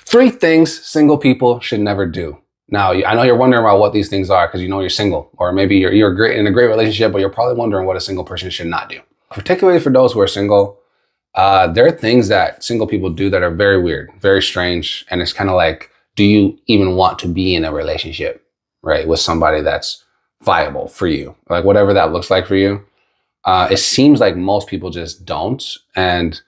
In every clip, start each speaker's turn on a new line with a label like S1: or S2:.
S1: 3 things single people should never do. Now, I know you're wondering about what these things are because you know you're single, or maybe you're in a great relationship, but you're probably wondering what a single person should not do. Particularly for those who are single, there are things that single people do that are very weird, very strange, and it's kind of like, do you even want to be in a relationship, right, with somebody that's viable for you, like whatever that looks like for you? It seems like most people just don't, and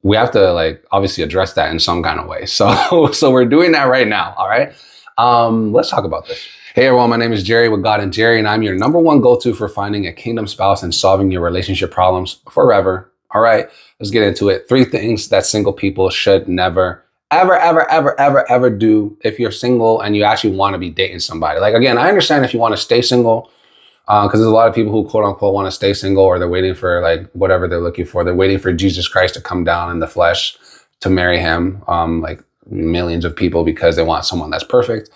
S1: we have to like obviously address that in some kind of way. So we're doing that right now. All right. Let's talk about this. Hey everyone, my name is Jerry with God and Jerry, and I'm your number one go-to for finding a kingdom spouse and solving your relationship problems forever. All right, let's get into it. 3 things that single people should never, ever do if you're single and you actually want to be dating somebody. Like, again, I understand if you want to stay single, because there's a lot of people who quote unquote want to stay single, or they're waiting for like whatever they're looking for. They're waiting for Jesus Christ to come down in the flesh to marry him, like millions of people, because they want someone that's perfect.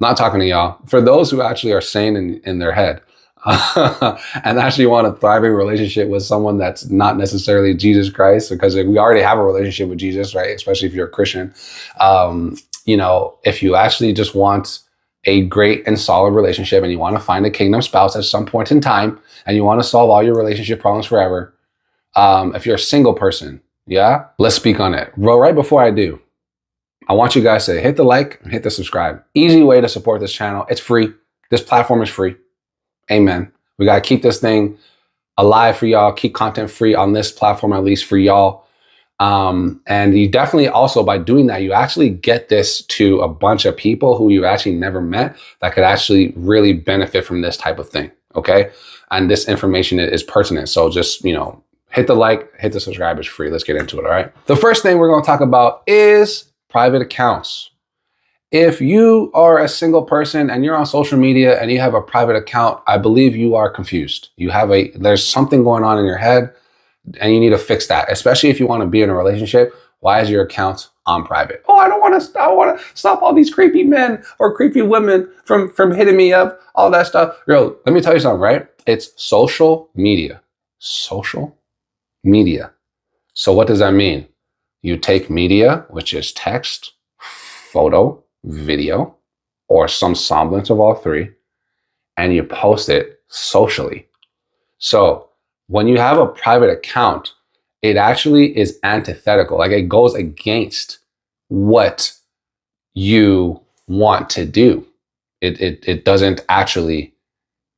S1: Not talking to y'all. For those who actually are sane in their head and actually want a thriving relationship with someone that's not necessarily Jesus Christ, because we already have a relationship with Jesus, right? Especially if you're a Christian. If you actually just want a great and solid relationship and you want to find a kingdom spouse at some point in time and you want to solve all your relationship problems forever, if you're a single person, yeah, let's speak on it. Well, right before I do, I want you guys to hit the like and hit the subscribe. Easy way to support this channel. It's free. This platform is free. Amen. We got to keep this thing alive for y'all, keep content free on this platform, at least for y'all. And you definitely also, by doing that, you actually get this to a bunch of people who you actually never met that could actually really benefit from this type of thing. Okay. And this information is pertinent. So just, hit the like, hit the subscribe. It's free. Let's get into it. All right. The first thing we're going to talk about is private accounts. If you are a single person and you're on social media and you have a private account, I believe you are confused. There's something going on in your head, and you need to fix that, especially if you want to be in a relationship. Why is your account on private? Oh, I want to stop all these creepy men or creepy women from hitting me up, all that stuff. Yo, let me tell you something, right? It's social media. Social media. So what does that mean? You take media, which is text, photo, video, or some semblance of all 3, and you post it socially. So when you have a private account, it actually is antithetical. Like, it goes against what you want to do. It doesn't actually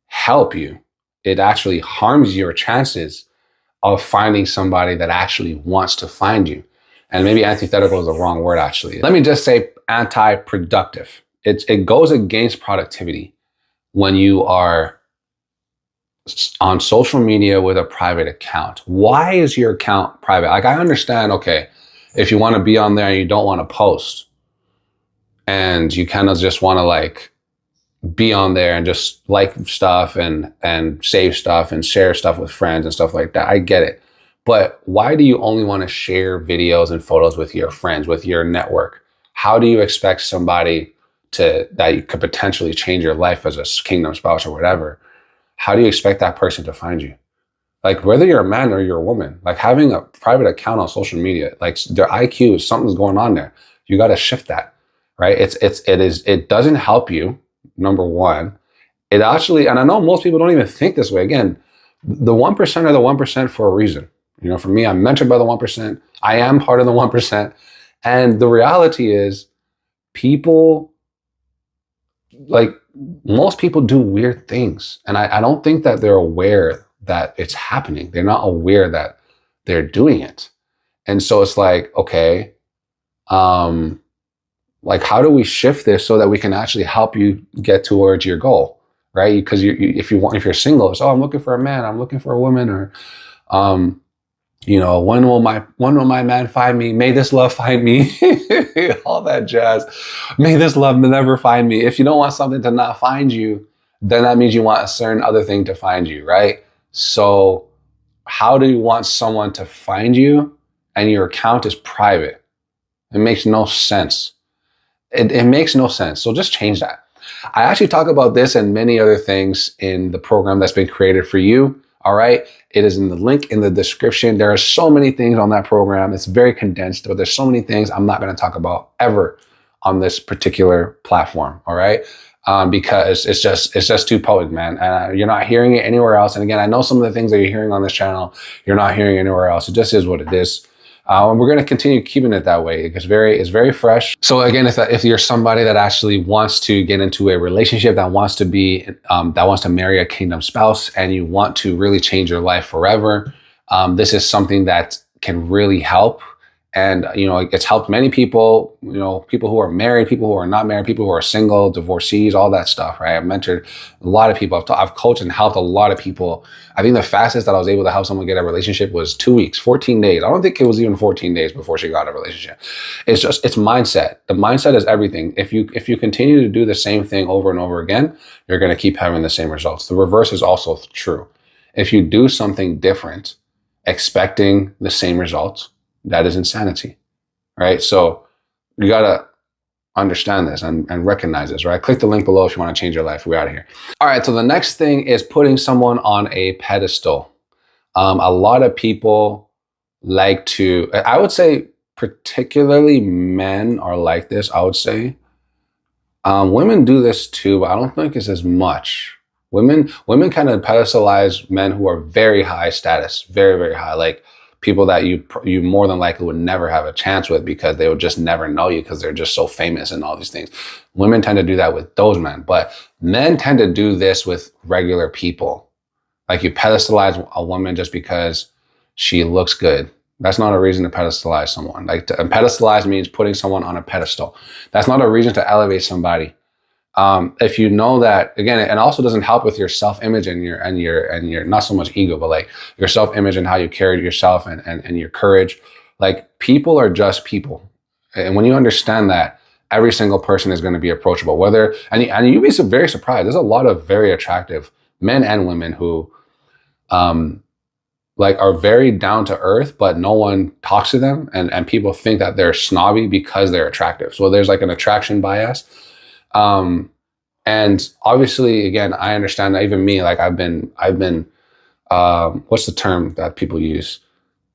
S1: help you. It actually harms your chances of finding somebody that actually wants to find you. And maybe antithetical is the wrong word, actually. Let me just say anti-productive. It goes against productivity when you are on social media with a private account. Why is your account private? Like, I understand, okay, if you want to be on there and you don't want to post, and you kind of just want to like be on there and just like stuff and save stuff and share stuff with friends and stuff like that. I get it. But why do you only want to share videos and photos with your friends, with your network? How do you expect somebody that you could potentially change your life as a kingdom spouse or whatever? How do you expect that person to find you? Like, whether you're a man or you're a woman, like having a private account on social media, like their IQ, something's going on there. You got to shift that, right? It doesn't help you. Number one, it actually, and I know most people don't even think this way. Again, the 1% are the 1% for a reason. For me, I'm mentored by the 1%. I am part of the 1%. And the reality is, most people do weird things. And I don't think that they're aware that it's happening. They're not aware that they're doing it. And so it's like, okay, like, how do we shift this so that we can actually help you get towards your goal, right? Because if you're single, it's, oh, I'm looking for a man, I'm looking for a woman, or, when will my man find me? May this love find me? All that jazz. May this love never find me. If you don't want something to not find you, then that means you want a certain other thing to find you, right? So how do you want someone to find you and your account is private? It makes no sense. It makes no sense. So just change that. I actually talk about this and many other things in the program that's been created for you. All right. It is in the link in the description. There are so many things on that program. It's very condensed, but there's so many things I'm not going to talk about ever on this particular platform. All right. Because it's just too potent, man. And you're not hearing it anywhere else. And again, I know some of the things that you're hearing on this channel, you're not hearing anywhere else. It just is what it is. And we're going to continue keeping it that way. It's very fresh. So again, if you're somebody that actually wants to get into a relationship, that wants to marry a kingdom spouse, and you want to really change your life forever, this is something that can really help. And, it's helped many people, people who are married, people who are not married, people who are single, divorcees, all that stuff, right? I've mentored a lot of people. I've coached and helped a lot of people. I think the fastest that I was able to help someone get a relationship was 2 weeks, 14 days. I don't think it was even 14 days before she got a relationship. It's mindset. The mindset is everything. If you continue to do the same thing over and over again, you're going to keep having the same results. The reverse is also true. If you do something different, expecting the same results, that is insanity, right? So you got to understand this and recognize this, right? Click the link below if you want to change your life. We're out of here. All right. So the next thing is putting someone on a pedestal. A lot of people like to, I would say particularly men are like this, I would say. Women do this too, but I don't think it's as much. Women kind of pedestalize men who are very high status, very, very high. Like, people that you more than likely would never have a chance with because they would just never know you because they're just so famous and all these things. Women tend to do that with those men, but men tend to do this with regular people. Like, you pedestalize a woman just because she looks good. That's not a reason to pedestalize someone. Pedestalize means putting someone on a pedestal. That's not a reason to elevate somebody. If you know that, again, it also doesn't help with your self-image and your not so much ego, but like your self-image and how you carry yourself and your courage. Like, people are just people. And when you understand that, every single person is going to be approachable, and you'd be very surprised. There's a lot of very attractive men and women who, are very down to earth, but no one talks to them. And people think that they're snobby because they're attractive. So there's like an attraction bias. And obviously, again, I understand that even me, like I've been, what's the term that people use?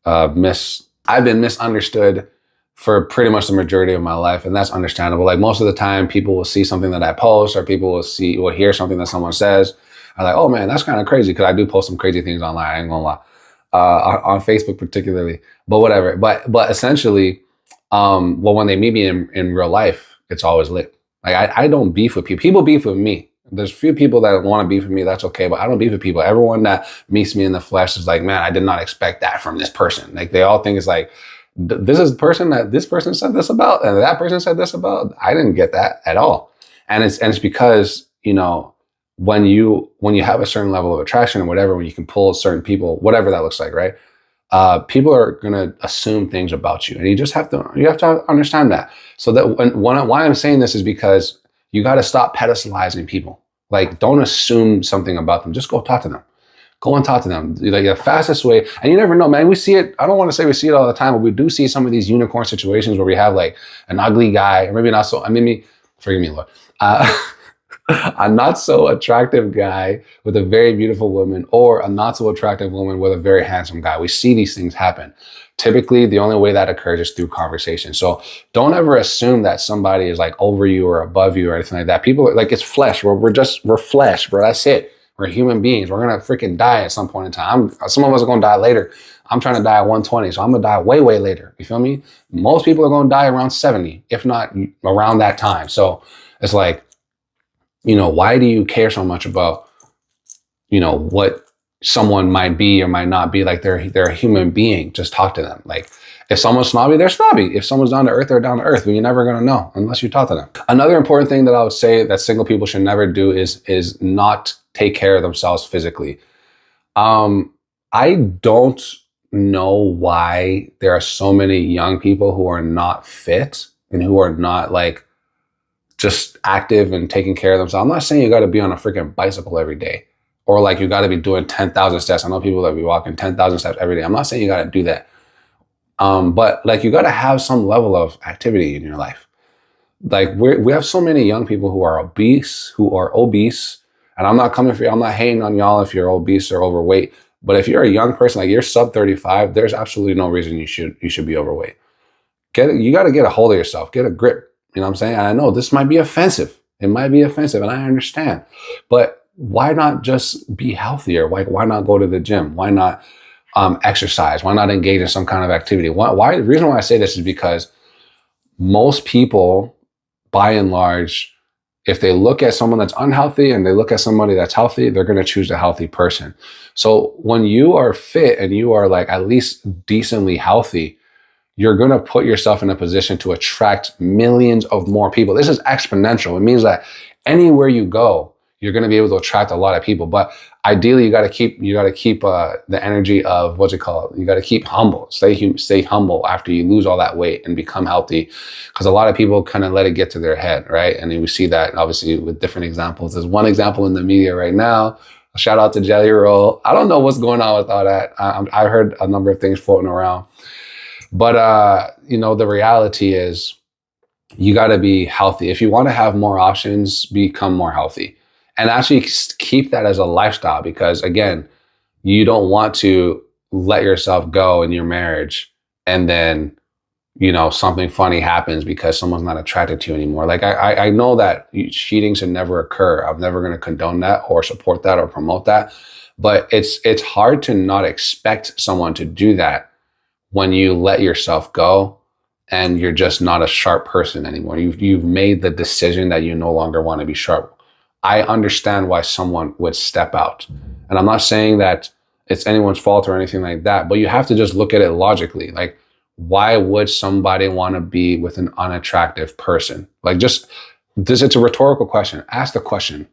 S1: I've been misunderstood for pretty much the majority of my life. And that's understandable. Like, most of the time people will see something that I post, or people will hear something that someone says. I'm like, oh man, that's kind of crazy. Cause I do post some crazy things online. I ain't gonna lie. On Facebook particularly, but whatever. But essentially, when they meet me in real life, it's always lit. Like, I don't beef with people. People beef with me. There's few people that want to beef with me. That's okay. But I don't beef with people. Everyone that meets me in the flesh is like, man, I did not expect that from this person. Like, they all think it's like, this is the person that this person said this about, and that person said this about. I didn't get that at all. And it's because, when you have a certain level of attraction or whatever, when you can pull certain people, whatever that looks like, right? People are going to assume things about you, and you have to understand that. So that why I'm saying this is because you got to stop pedestalizing people. Like, don't assume something about them. Just go talk to them. Go and talk to them. Like, the fastest way, and you never know, man. We see it. I don't want to say we see it all the time, but we do see some of these unicorn situations where we have like an ugly guy, or maybe not so. Forgive me, Lord. A not so attractive guy with a very beautiful woman, or a not so attractive woman with a very handsome guy. We see these things happen. Typically, the only way that occurs is through conversation. So don't ever assume that somebody is like over you or above you or anything like that. People are like, it's flesh. We're flesh, bro. That's it. We're human beings. We're going to freaking die at some point in time. Some of us are going to die later. I'm trying to die at 120, so I'm going to die way, way later. You feel me? Most people are going to die around 70, if not around that time. So it's like, why do you care so much about, what someone might be or might not be? Like, they're a human being. Just talk to them. Like, if someone's snobby, they're snobby. If someone's down to earth, they're down to earth. But you're never going to know unless you talk to them. Another important thing that I would say that single people should never do is not take care of themselves physically. I don't know why there are so many young people who are not fit and who are not like just active and taking care of themselves. I'm not saying you got to be on a freaking bicycle every day, or like you got to be doing 10,000 steps. I know people that be walking 10,000 steps every day. I'm not saying you got to do that. But like, you got to have some level of activity in your life. Like, we have so many young people who are obese, and I'm not coming for you. I'm not hating on y'all if you're obese or overweight, But if you're a young person, like you're sub 35, there's absolutely no reason you should be overweight. You got to get a hold of yourself, get a grip. You know what I'm saying? And I know this might be offensive. It might be offensive, and I understand. But why not just be healthier? Like, why not go to the gym? Why not exercise? Why not engage in some kind of activity? The reason why I say this is because most people, by and large, if they look at someone that's unhealthy and they look at somebody that's healthy, they're going to choose the healthy person. So when you are fit and you are like at least decently healthy, you're going to put yourself in a position to attract millions of more people. This is exponential. It means that anywhere you go, you're going to be able to attract a lot of people. But ideally, you got to keep the energy of what's it called? You got to keep humble. Stay humble after you lose all that weight and become healthy, because a lot of people kind of let it get to their head, right? And we see that obviously with different examples. There's one example in the media right now. Shout out to Jelly Roll. I don't know what's going on with all that. I heard a number of things floating around, but the reality is you got to be healthy. If you want to have more options, become more healthy. And actually keep that as a lifestyle, because again, you don't want to let yourself go in your marriage and then, something funny happens because someone's not attracted to you anymore. Like I know that cheating should never occur. I'm never going to condone that or support that or promote that. But it's hard to not expect someone to do that when you let yourself go and you're just not a sharp person anymore. You've made the decision that you no longer want to be sharp. I understand why someone would step out. And I'm not saying that it's anyone's fault or anything like that, but you have to just look at it logically. Like, why would somebody want to be with an unattractive person? Like, it's a rhetorical question. Ask the question.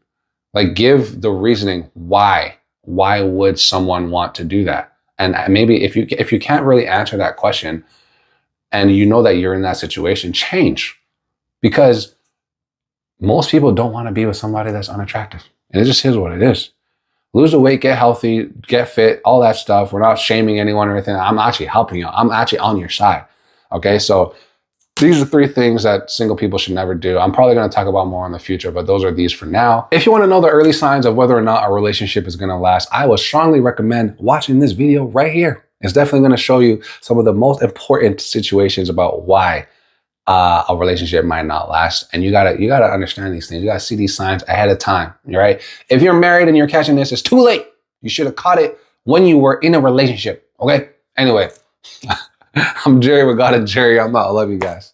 S1: Like, give the reasoning why. Why would someone want to do that? And maybe if you can't really answer that question and you know that you're in that situation, change. Because most people don't want to be with somebody that's unattractive. And it just is what it is. Lose the weight, get healthy, get fit, all that stuff. We're not shaming anyone or anything. I'm actually helping you. I'm actually on your side. Okay, so these are 3 things that single people should never do. I'm probably going to talk about more in the future, but those are these for now. If you want to know the early signs of whether or not a relationship is going to last, I would strongly recommend watching this video right here. It's definitely going to show you some of the most important situations about why a relationship might not last. And you gotta understand these things. You gotta see these signs ahead of time. Right? If you're married and you're catching this, it's too late. You should have caught it when you were in a relationship. Okay? Anyway, I'm Jerry with God and Jerry. I'm out. I love you guys.